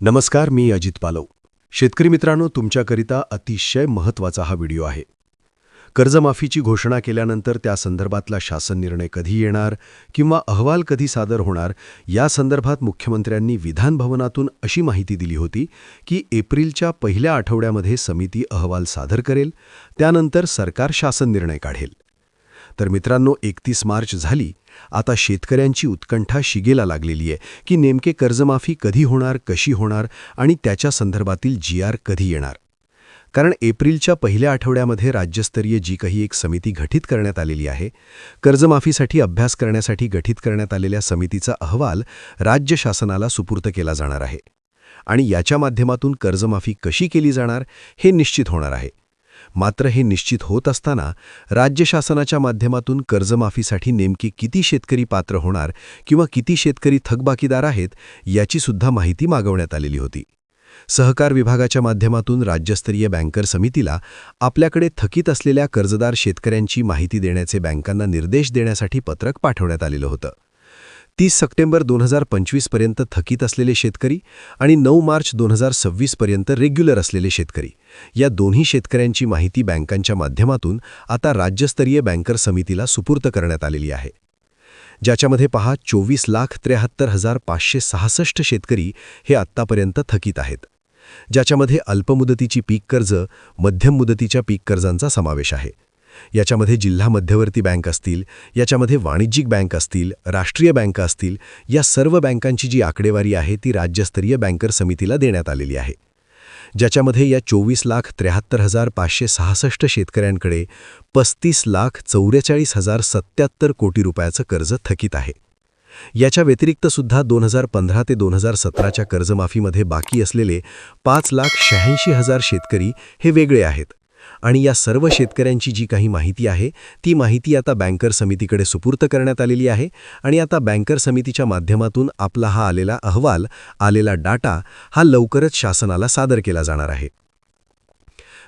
नमस्कार, मी अजित पालव. शेतकरी मित्रांनो, तुमच्याकरिता अतिशय महत्त्वाचा हा व्हिडिओ आहे. कर्जमाफीची घोषणा केल्यानंतर त्या संदर्भातला शासन निर्णय कधी येणार किंवा अहवाल कधी सादर होणार, या संदर्भात मुख्यमंत्र्यांनी विधान भवनातून अशी माहिती दिली होती की एप्रिलच्या पहिल्या आठवड्यामध्ये समिती अहवाल सादर करेल, त्यानंतर सरकार शासन निर्णय काढेल. तर मित्रांनो, 31 मार्च झाली. आता शेतकऱ्यांची उत्कंठा शिगेला लागलेली आहे की नेमके कर्जमाफी कधी होणार, कशी होणार आणि त्याच्या संदर्भातील GR कधी येणार. कारण एप्रिलच्या पहिल्या आठवड्यामध्ये राज्यस्तरीय जी काही एक समिती गठीत करण्यात आलेली आहे, कर्जमाफीसाठी अभ्यास करण्यासाठी गठीत करण्यात आलेल्या समितीचा अहवाल राज्य शासनाला सुपूर्द केला जाणार आहे. आणि याच्या माध्यमातून कर्जमाफी कशी केली जाणार हे निश्चित होणार आहे. मात्र हे निश्चित होत असताना राज्य शासनाच्या माध्यमातून कर्जमाफीसाठी नेमकी किती शेतकरी पात्र होणार किंवा किती शेतकरी थकबाकीदार आहेत, याची सुद्धा माहिती मागवण्यात आलेली होती. सहकार विभागाच्या माध्यमातून राज्यस्तरीय बँकर समितीला आपल्याकडे थकीत असलेल्या कर्जदार शेतकऱ्यांची माहिती देण्याचे बँकांना निर्देश देण्यासाठी पत्रक पाठवण्यात आलेलं होतं. 30 सप्टेंबर 2025 पर्यंत थकीत असलेले शेतकरी आणि 9 मार्च 2026 पर्यंत रेग्युलर असलेले शेतकरी, या दोन्ही शेतकऱ्यांची माहिती बँकांच्या माध्यमातून आता राज्यस्तरीय बँकर समितीला सुपूर्द करण्यात आलेली आहे. ज्याच्यामध्ये पहा 24,73,566 शेतकरी हे आत्तापर्यंत थकीत आहेत. ज्याच्यामध्ये अल्पमुदतीची पीक कर्ज, मध्यम मुदतीच्या पीक कर्जांचा समावेश आहे. याच्यामध्ये जिल्हा मध्यवर्ती बँक असतील, याच्यामध्ये वाणिज्यिक बँक असतील, राष्ट्रीय बँका असतील, या सर्व बँकांची जी आकडेवारी आहे ती राज्यस्तरीय बँकर समितीला देण्यात आलेली आहे. ज्याच्यामध्ये या 24,73,566 शेतकऱ्यांकडे 35,44,077 कोटी रुपयाचं कर्ज थकीत आहे. याच्या व्यतिरिक्त सुद्धा 2015 ते 2017च्या कर्जमाफीमध्ये बाकी असलेले 5,86,000 शेतकरी हे वेगळे आहेत. आणि या सर्व शेतकऱ्यांची जी काही माहिती आहे ती माहिती आता बँकर समितीकडे सुपूर्द करण्यात आलेली आहे. आणि आता बँकर समितीच्या माध्यमातून आपला हा आलेला अहवाल, आलेला डाटा हा लवकरच शासनाला सादर केला जाणार आहे.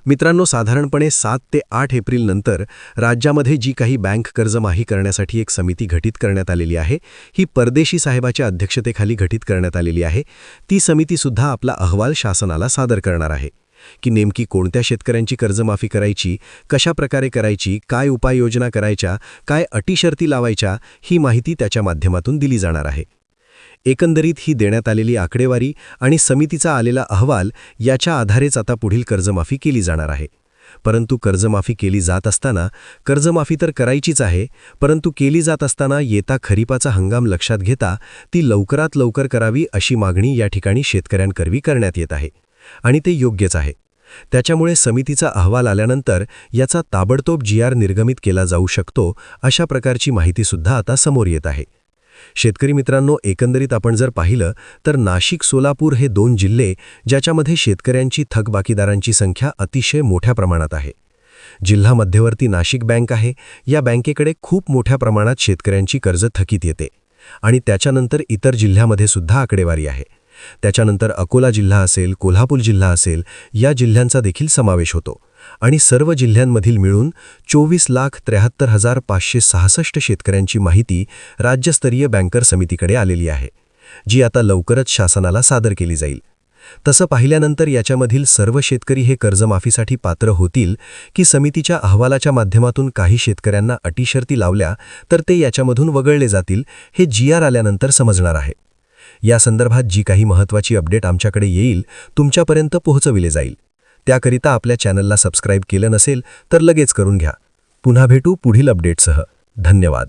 मित्रांनो, साधारणपणे 7 ते 8 एप्रिल नंतर राज्यामध्ये जी काही बँक कर्जमाफी करण्यासाठी एक समिती गठीत करण्यात आलेली आहे, ही परदेशी साहेबाच्या अध्यक्षतेखाली गठीत करण्यात आलेली आहे. ती समितीसुद्धा आपला अहवाल शासनाला सादर करणार आहे की नेमकी कोणत्या शेतकऱ्यांची कर्जमाफी करायची, कशा प्रकारे करायची, काय उपाययोजना करायच्या, काय अटी शर्ती लावायच्या, ही माहिती त्याच्या माध्यमातून दिली जाणार आहे. एकंदरीत ही देण्यात आलेली आकडेवारी आणि समितीचा आलेला अहवाल याच्या आधारेच आता पुढील कर्जमाफी केली जाणार आहे. परंतु कर्जमाफी केली जात असताना, कर्जमाफी तर करायचीच आहे, परंतु केली जात असताना येता खरीपाचा हंगाम लक्षात घेता ती लवकरात लवकर करावी अशी मागणी या ठिकाणी शेतकऱ्यांकरवी करण्यात येत आहे. आणि ते योग्यच आहे. त्याच्यामुळे समितीचा अहवाल आल्यानंतर याचा ताबडतोब GR निर्गमित केला जाऊ शकतो, अशा प्रकारची माहितीसुद्धा आता समोर येत आहे. शेतकरी मित्रांनो, एकंदरीत आपण जर पाहिलं तर नाशिक, सोलापूर हे 2 जिल्हे ज्याच्यामध्ये शेतकऱ्यांची थकबाकीदारांची संख्या अतिशय मोठ्या प्रमाणात आहे. जिल्हा मध्यवर्ती नाशिक बँक आहे. या बँकेकडे खूप मोठ्या प्रमाणात शेतकऱ्यांची कर्ज थकीत येते. आणि त्याच्यानंतर इतर जिल्ह्यामध्ये सुद्धा आकडेवारी आहे. त्याच्यानंतर अकोला जिल्हा असेल, कोल्हापूर जिल्हा असेल, या जिल्ह्यांचा देखील समावेश होतो. आणि सर्व जिल्ह्यांमधील मिळून 24,73,566 शेतकऱ्यांची माहिती राज्यस्तरीय बँकर समितीकडे आलेली आहे, जी आता लवकरच शासनाला सादर केली जाईल. तसं पाहिल्यानंतर याच्यामधील सर्व शेतकरी हे कर्जमाफीसाठी पात्र होतील की समितीच्या अहवालाच्या माध्यमातून काही शेतकऱ्यांना अटी शर्ती लावल्या तर ते याच्यामधून वगळले जातील, हे GR आल्यानंतर समजणार आहे. या संदर्भात जी काही महत्त्वाची अपडेट आमच्याकडे येईल, तुमच्यापर्यंत पोहोचविले जाईल. त्याकरिता आपल्या चॅनलला सबस्क्राईब केलं नसेल तर लगेच करून घ्या. पुन्हा भेटू पुढील अपडेटसह. धन्यवाद.